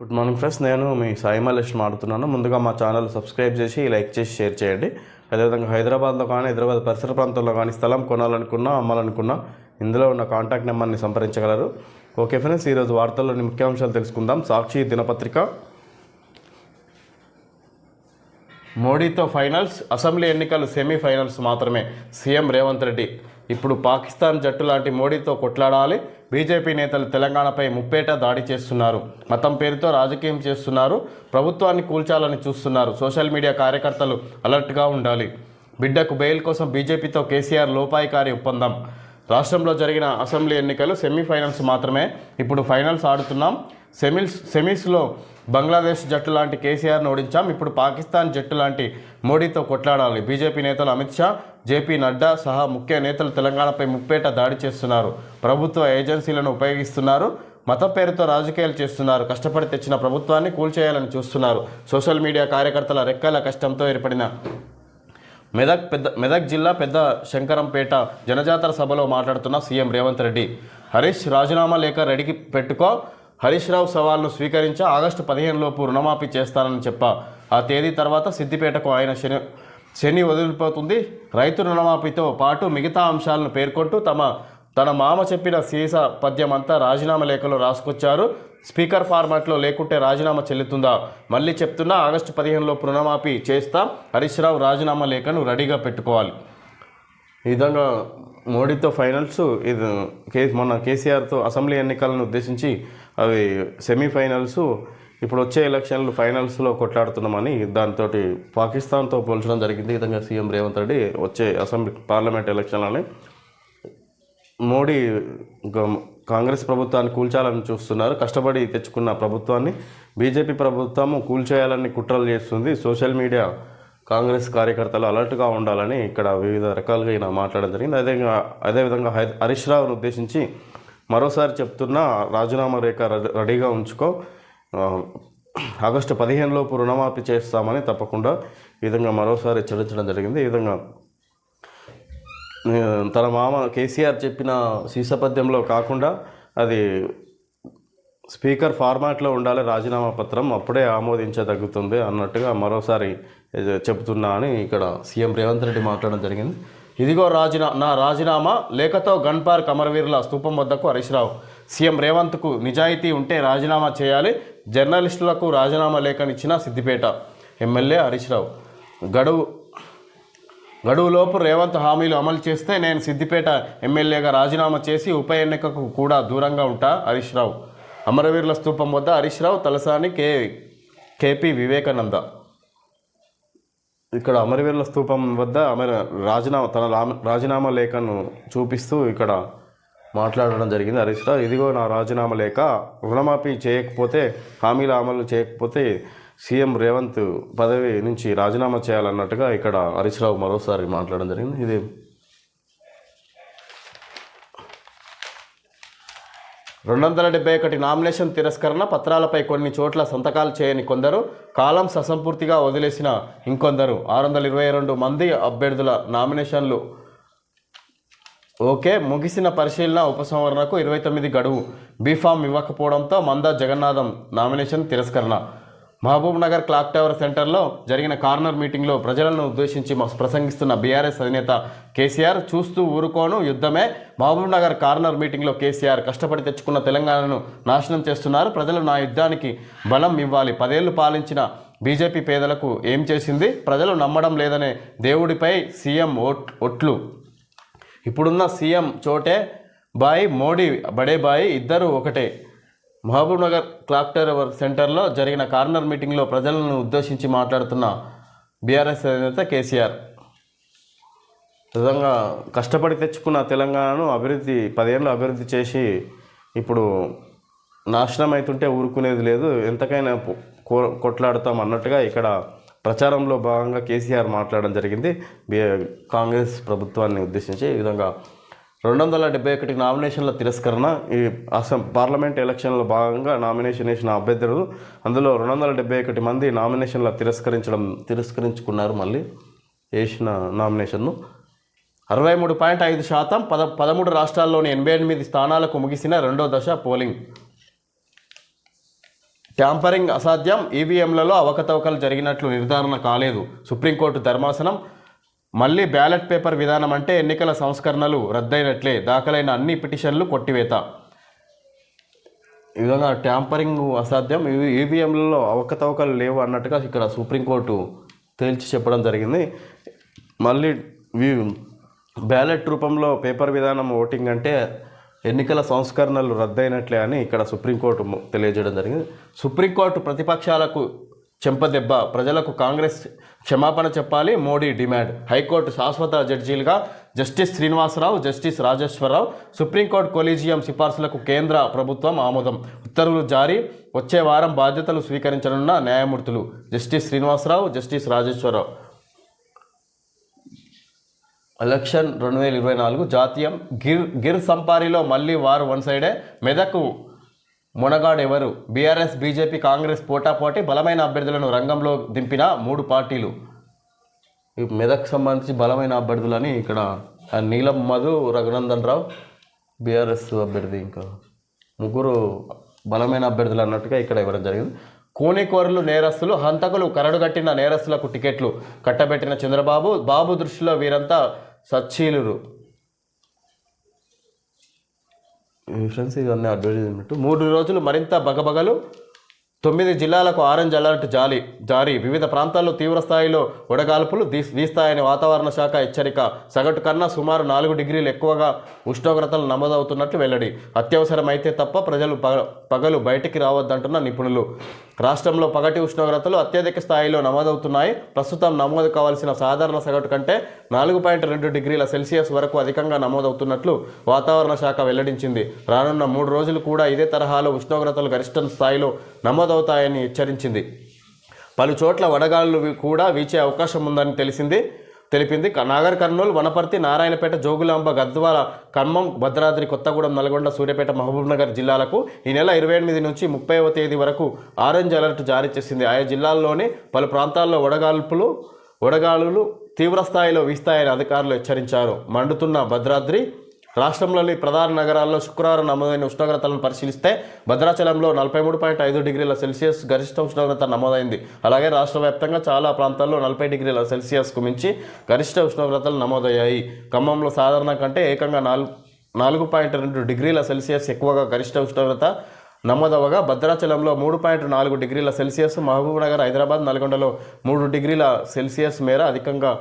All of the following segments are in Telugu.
గుడ్ మార్నింగ్ ఫ్రెండ్స్, నేను మీ సాయి మల్లేష్ మాట్లాడుతున్నాను. ముందుగా మా ఛానల్ సబ్స్క్రైబ్ చేసి లైక్ చేసి షేర్ చేయండి. అదేవిధంగా హైదరాబాద్లో కానీ హైదరాబాద్ పరిసర ప్రాంతాల్లో కానీ స్థలం కొనాలనుకున్నా అమ్మాలనుకున్నా ఇందులో ఉన్న కాంటాక్ట్ నెంబర్ని సంప్రదించగలరు. ఓకే ఫ్రెండ్స్, ఈరోజు వార్తల్లోని ముఖ్యాంశాలు తెలుసుకుందాం. సాక్షి దినపత్రిక, మోడీతో ఫైనల్స్, అసెంబ్లీ ఎన్నికలు సెమీఫైనల్స్ మాత్రమే, సీఎం రేవంత్ రెడ్డి. ఇప్పుడు పాకిస్తాన్ జట్టు లాంటి మోడీతో కొట్లాడాలి. బీజేపీ నేతలు తెలంగాణపై ముప్పేట దాడి చేస్తున్నారు. మతం పేరుతో రాజకీయం చేస్తున్నారు. ప్రభుత్వాన్ని కూల్చాలని చూస్తున్నారు. సోషల్ మీడియా కార్యకర్తలు అలర్ట్గా ఉండాలి. బిడ్డకు బెయిల్ కోసం బీజేపీతో కేసీఆర్ లోపాయికారి ఒప్పందం. రాష్ట్రంలో జరిగిన అసెంబ్లీ ఎన్నికలు సెమీఫైనల్స్ మాత్రమే. ఇప్పుడు ఫైనల్స్ ఆడుతున్నాం. సెమీస్లో బంగ్లాదేశ్ జట్టు లాంటి కేసీఆర్ను ఓడించాం. ఇప్పుడు పాకిస్తాన్ జట్టు లాంటి మోడీతో కొట్లాడాలి. బీజేపీ నేతలు అమిత్ షా, జేపీ నడ్డా సహా ముఖ్య నేతలు తెలంగాణపై ముప్పేట దాడి చేస్తున్నారు. ప్రభుత్వ ఏజెన్సీలను ఉపయోగిస్తున్నారు. మతం పేరుతో రాజకీయాలు చేస్తున్నారు. కష్టపడి తెచ్చిన ప్రభుత్వాన్ని కూల్చేయాలని చూస్తున్నారు. సోషల్ మీడియా కార్యకర్తల రెక్కల కష్టంతో ఏర్పడిన మెదక్ జిల్లా పెద్ద శంకరంపేట జనజాతర సభలో మాట్లాడుతున్న సీఎం రేవంత్ రెడ్డి. హరీష్ రాజీనామా లేఖ రెడీకి పెట్టుకో. హరీష్ రావు సవాల్ను స్వీకరించా. ఆగస్టు 15 లోపు రుణమాఫీ చేస్తానని చెప్పా. ఆ తేదీ తర్వాత సిద్దిపేటకు ఆయన శని వదిలిపోతుంది. రైతు రుణమాఫీతో పాటు మిగతా అంశాలను పేర్కొంటూ తన మామ చెప్పిన సీస పద్యమంతా రాజీనామా లేఖలో రాసుకొచ్చారు. స్పీకర్ ఫార్మాట్లో లేకుంటే రాజీనామా చెల్లుతుందా? మళ్ళీ చెప్తున్నా, ఆగస్టు 15 లోపు రుణమాఫీ చేస్తాం. హరీష్ రావు రాజీనామా లేఖను రెడీగా పెట్టుకోవాలి. ఈ విధంగా మోడీతో ఫైనల్స్, ఇది మొన్న కేసీఆర్తో అసెంబ్లీ ఎన్నికలను ఉద్దేశించి అవి సెమీఫైనల్స్, ఇప్పుడు వచ్చే ఎలక్షన్లు ఫైనల్స్లో కొట్లాడుతున్నామని దాంతో పాకిస్తాన్తో పోల్చడం జరిగింది. ఈ విధంగా సీఎం రేవంత్ రెడ్డి వచ్చే అసెంబ్లీ పార్లమెంట్ ఎలక్షన్లని మోడీ కాంగ్రెస్ ప్రభుత్వాన్ని కూల్చాలని చూస్తున్నారు. కష్టపడి తెచ్చుకున్న ప్రభుత్వాన్ని బీజేపీ ప్రభుత్వం కూల్చేయాలని కుట్రలు చేస్తుంది. సోషల్ మీడియా కాంగ్రెస్ కార్యకర్తలు అలర్ట్గా ఉండాలని ఇక్కడ వివిధ రకాలుగా ఈయన మాట్లాడడం జరిగింది. అదేవిధంగా హరీష్ రావును ఉద్దేశించి మరోసారి చెప్తున్నా, రాజీనామా రేఖ రెడీగా ఉంచుకో. ఆగస్టు 15 లోపు రుణమాఫీ చేస్తామని తప్పకుండా ఈ విధంగా మరోసారి హెచ్చరించడం జరిగింది. ఈ విధంగా తన మామ కేసీఆర్ చెప్పిన సీసపద్యంలో కాకుండా అది స్పీకర్ ఫార్మాట్లో ఉండాలి రాజీనామా పత్రం, అప్పుడే ఆమోదించదగ్గుతుంది అన్నట్టుగా మరోసారి చెబుతున్నా అని ఇక్కడ సీఎం రేవంత్ రెడ్డి మాట్లాడడం జరిగింది. ఇదిగో నా రాజీనామా లేఖతో గన్ పార్క్ అమరవీరుల స్తూపం వద్దకు హరీష్ రావు. సీఎం రేవంత్కు నిజాయితీ ఉంటే రాజీనామా చేయాలి. జర్నలిస్టులకు రాజీనామా లేఖనిచ్చిన సిద్దిపేట ఎమ్మెల్యే హరీష్ రావు. గడువులోపు రేవంత్ హామీలు అమలు చేస్తే నేను సిద్దిపేట ఎమ్మెల్యేగా రాజీనామా చేసి ఉప ఎన్నికకు కూడా దూరంగా ఉంటా. హరీష్ రావు. అమరవీరుల స్తూపం వద్ద హరీష్ రావు, తలసాని కేపీ వివేకానంద. ఇక్కడ అమరవీరుల స్తూపం వద్ద తన రాజీనామా లేఖను చూపిస్తూ ఇక్కడ మాట్లాడడం జరిగింది హరీష్ రావు. ఇదిగో నా రాజీనామా లేఖ, రుణమాఫీ చేయకపోతే, హామీల అమలు చేయకపోతే సీఎం రేవంత్ పదవి నుంచి రాజీనామా చేయాలన్నట్టుగా ఇక్కడ హరీష్ రావు మరోసారి మాట్లాడడం జరిగింది. ఇది 271 నామినేషన్ తిరస్కరణ పత్రాలపై కొన్ని చోట్ల సంతకాలు చేయని కొందరు, కాలమ్స్ అసంపూర్తిగా వదిలేసిన ఇంకొందరు. 622 మంది అభ్యర్థుల నామినేషన్లు ఓకే. ముగిసిన పరిశీలన ఉపసంహరణకు 29 గడువు. బీఫామ్ ఇవ్వకపోవడంతో మందా జగన్నాథం నామినేషన్ తిరస్కరణ. మహబూబ్ నగర్ క్లాక్ టవర్ సెంటర్లో జరిగిన కార్నర్ మీటింగ్లో ప్రజలను ఉద్దేశించి ప్రసంగిస్తున్న బీఆర్ఎస్ అధినేత కేసీఆర్, చూస్తూ ఊరుకోను, యుద్ధమే. మహబూబ్ నగర్ కార్నర్ మీటింగ్లో కేసీఆర్, కష్టపడి తెచ్చుకున్న తెలంగాణను నాశనం చేస్తున్నారు. ప్రజలు నా యుద్ధానికి బలం ఇవ్వాలి. 10 ఏళ్లు పాలించిన బీజేపీ పేదలకు ఏం చేసింది? ప్రజలు నమ్మడం లేదనే దేవుడిపై సీఎం ఒట్లు. ఇప్పుడున్న సీఎం చోటే బాయ్, మోడీ బడే బాయ్, ఇద్దరు ఒకటే. మహబూబ్ నగర్ క్లాక్ టవర్ సెంటర్లో జరిగిన కార్నర్ మీటింగ్లో ప్రజలను ఉద్దేశించి మాట్లాడుతున్న బీఆర్ఎస్ అధినేత కేసీఆర్, విధంగా కష్టపడి తెచ్చుకున్న తెలంగాణను 10 ఏళ్ళు అభివృద్ధి చేసి ఇప్పుడు నాశనం అవుతుంటే ఊరుకునేది లేదు, ఎంతకైనా కొట్లాడుతాం అన్నట్టుగా ఇక్కడ ప్రచారంలో భాగంగా కేసీఆర్ మాట్లాడడం జరిగింది కాంగ్రెస్ ప్రభుత్వాన్ని ఉద్దేశించి. ఈ విధంగా 271 నామినేషన్ల తిరస్కరణ. ఈ పార్లమెంట్ ఎలక్షన్లో భాగంగా నామినేషన్ వేసిన అభ్యర్థులు, అందులో 271 మంది నామినేషన్ల తిరస్కరించుకున్నారు. మళ్ళీ వేసిన నామినేషన్ను 63.5%. 13 రాష్ట్రాల్లోని 88 స్థానాలకు ముగిసిన రెండో దశ పోలింగ్. ట్యాంపరింగ్ అసాధ్యం, ఈవీఎంలలో అవకతవకలు జరిగినట్లు నిర్ధారణ కాలేదు, సుప్రీంకోర్టు ధర్మాసనం. మళ్ళీ బ్యాలెట్ పేపర్ విధానం అంటే ఎన్నికల సంస్కరణలు రద్దయినట్లే, దాఖలైన అన్ని పిటిషన్లు కొట్టివేత. ఈ విధంగా ట్యాంపరింగ్ అసాధ్యం, ఈవీఎంలలో అవకతవకలు లేవు అన్నట్టుగా ఇక్కడ సుప్రీంకోర్టు తేల్చి చెప్పడం జరిగింది. మళ్ళీ బ్యాలెట్ రూపంలో పేపర్ విధానం ఓటింగ్ అంటే ఎన్నికల సంస్కరణలు రద్దయినట్లే అని ఇక్కడ సుప్రీంకోర్టు తెలియజేయడం జరిగింది. సుప్రీంకోర్టు ప్రతిపక్షాలకు చెంపదెబ్బ, ప్రజలకు కాంగ్రెస్ క్షమాపణ చెప్పాలి, మోడీ డిమాండ్. హైకోర్టు శాశ్వత జడ్జీలుగా justice Srinivasarao, justice Rajeshwara Rao. Supreme court collegium సిఫార్సులకు కేంద్ర ప్రభుత్వం ఆమోదం, ఉత్తర్వులు జారీ. వచ్చే వారం బాధ్యతలు స్వీకరించనున్న న్యాయమూర్తులు justice Srinivasarao, justice Rajeshwararao. Election 2024 జాతీయం. గిర్ సంపారిలో మళ్ళీ వారు వన్ సైడే. మెదక్ మునగాడు ఎవరు? బీఆర్ఎస్, బీజేపీ, కాంగ్రెస్ పోటాపోటీ, బలమైన అభ్యర్థులను రంగంలో దింపిన 3 పార్టీలు. ఈ మెదక్ సంబంధించి బలమైన అభ్యర్థులని ఇక్కడ నీలం మధు, రఘునందన్ రావు బీఆర్ఎస్ అభ్యర్థి, ఇంకా 3 బలమైన అభ్యర్థులు అన్నట్టుగా ఇక్కడ ఇవ్వడం జరిగింది. కోనేకోరలు నేరస్తులు, హంతకులు కరడుగట్టిన నేరస్తులకు టికెట్లు కట్టబెట్టిన చంద్రబాబు. బాబు దృష్టిలో వీరంతా సచ్చీలురు. ఫ్రెండ్స్ ఇవన్నీ అడ్వర్టైజ్మెంట్. 3 రోజులు మరింత బగబగలు. 9 జిల్లాలకు ఆరెంజ్ అలర్ట్ జారీ. వివిధ ప్రాంతాల్లో తీవ్రస్థాయిలో వడగాల్పులు వీస్తాయని వాతావరణ శాఖ హెచ్చరిక. సగటు కన్నా సుమారు 4 డిగ్రీలు ఎక్కువగా ఉష్ణోగ్రతలు నమోదవుతున్నట్లు వెల్లడి. అత్యవసరమైతే తప్ప ప్రజలు పగలు బయటికి రావద్దంటున్న నిపుణులు. రాష్ట్రంలో పగటి ఉష్ణోగ్రతలు అత్యధిక స్థాయిలో నమోదవుతున్నాయి. ప్రస్తుతం నమోదు కావాల్సిన సాధారణ సగటు కంటే 4.2 డిగ్రీల సెల్సియస్ వరకు అధికంగా నమోదవుతున్నట్లు వాతావరణ శాఖ వెల్లడించింది. రానున్న 3 రోజులు కూడా ఇదే తరహాలో ఉష్ణోగ్రతలు గరిష్ట స్థాయిలో నమోదవుతాయని హెచ్చరించింది. పలు చోట్ల వడగాలులు కూడా వీచే అవకాశం ఉందని తెలిపింది. నాగర్ కర్నూలు, వనపర్తి, నారాయణపేట, జోగులాంబ, గద్వాల, ఖమ్మం, భద్రాద్రి కొత్తగూడెం, నల్గొండ, సూర్యాపేట, మహబూబ్నగర్ జిల్లాలకు ఈ నెల 28 నుంచి 30వ తేదీ వరకు ఆరెంజ్ అలర్ట్ జారీ చేసింది. ఆయా జిల్లాల్లోని పలు ప్రాంతాల్లో వడగాలులు తీవ్రస్థాయిలో వీస్తాయని అధికారులు హెచ్చరించారు. మండుతున్న భద్రాద్రి. రాష్ట్రంలోని ప్రధాన నగరాల్లో శుక్రవారం నమోదైన ఉష్ణోగ్రతలను పరిశీలిస్తే భద్రాచలంలో 43.5 డిగ్రీల సెల్సియస్ గరిష్ట ఉష్ణోగ్రత నమోదైంది. అలాగే రాష్ట్ర వ్యాప్తంగా చాలా ప్రాంతాల్లో 40 డిగ్రీల సెల్సియస్కు మించి గరిష్ట ఉష్ణోగ్రతలు నమోదయ్యాయి. ఖమ్మంలో సాధారణ కంటే ఏకంగా 4.2 డిగ్రీల సెల్సియస్ ఎక్కువగా గరిష్ట ఉష్ణోగ్రత నమోదవగా భద్రాచలంలో 3.4 డిగ్రీల సెల్సియస్, మహబూబ్నగర్, హైదరాబాద్, నల్గొండలో 3 డిగ్రీల సెల్సియస్ మేర అధికంగా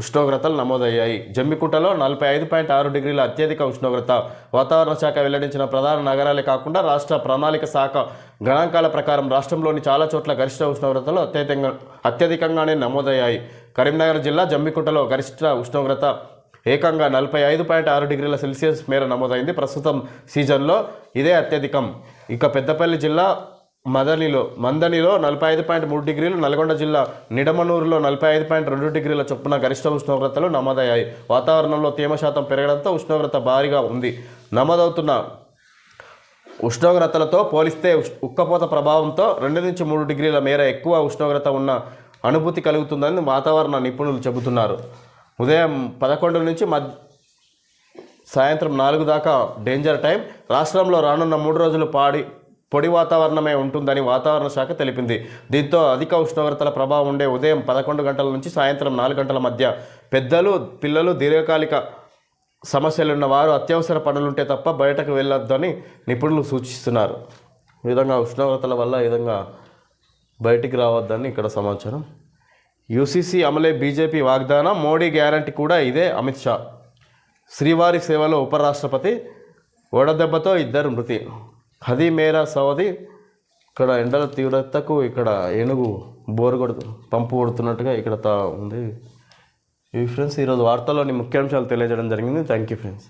ఉష్ణోగ్రతలు నమోదయ్యాయి. జమ్మికుంటలో 45.6 డిగ్రీల అత్యధిక ఉష్ణోగ్రత. వాతావరణ శాఖ వెల్లడించిన ప్రధాన నగరాలే కాకుండా రాష్ట్ర ప్రణాళిక శాఖ గణాంకాల ప్రకారం రాష్ట్రంలోని చాలా చోట్ల గరిష్ట ఉష్ణోగ్రతలు అత్యధికంగానే నమోదయ్యాయి. కరీంనగర్ జిల్లా జమ్మికుంటలో గరిష్ట ఉష్ణోగ్రత ఏకంగా 45.6 డిగ్రీల సెల్సియస్ మేర నమోదైంది. ప్రస్తుతం సీజన్లో ఇదే అత్యధికం. ఇక పెద్దపల్లి జిల్లా మందనిలో 45.3 డిగ్రీలు, నల్గొండ జిల్లా నిడమనూరులో 45.2 డిగ్రీల చొప్పున గరిష్ట ఉష్ణోగ్రతలు నమోదయ్యాయి. వాతావరణంలో తేమ శాతం పెరగడంతో ఉష్ణోగ్రత భారీగా ఉంది. నమోదవుతున్న ఉష్ణోగ్రతలతో పోలిస్తే ఉక్కపోత ప్రభావంతో 2 నుంచి 3 డిగ్రీల మేర ఎక్కువ ఉష్ణోగ్రత ఉన్న అనుభూతి కలుగుతుందని వాతావరణ నిపుణులు చెబుతున్నారు. ఉదయం 11 నుంచి సాయంత్రం 4 దాకా డేంజర్ టైం. రాష్ట్రంలో రానున్న 3 రోజులు పొడి వాతావరణమే ఉంటుందని వాతావరణ శాఖ తెలిపింది. దీంతో అధిక ఉష్ణోగ్రతల ప్రభావం ఉండే ఉదయం 11 గంటల నుంచి సాయంత్రం 4 గంటల మధ్య పెద్దలు, పిల్లలు, దీర్ఘకాలిక సమస్యలున్న వారు అత్యవసర పనులుంటే తప్ప బయటకు వెళ్ళొద్దని నిపుణులు సూచిస్తున్నారు. ఈ విధంగా ఉష్ణోగ్రతల వల్ల ఈ విధంగా బయటికి రావద్దని ఇక్కడ సమాచారం. యూసీసీ అమలే బీజేపీ వాగ్దానం, మోడీ గ్యారంటీ కూడా ఇదే. అమిత్ షా. శ్రీవారి సేవలో ఉపరాష్ట్రపతి. వడదెబ్బతో 2 మృతి. హది మేరా సౌదీ. ఇక్కడ ఎండల తీవ్రతకు ఇక్కడ ఏనుగు పంపు కొడుతున్నట్టుగా ఇక్కడ ఉంది. ఈ ఫ్రెండ్స్ ఈరోజు వార్తల్లోని ముఖ్యాంశాలు తెలియజేయడం జరిగింది. Thank you friends.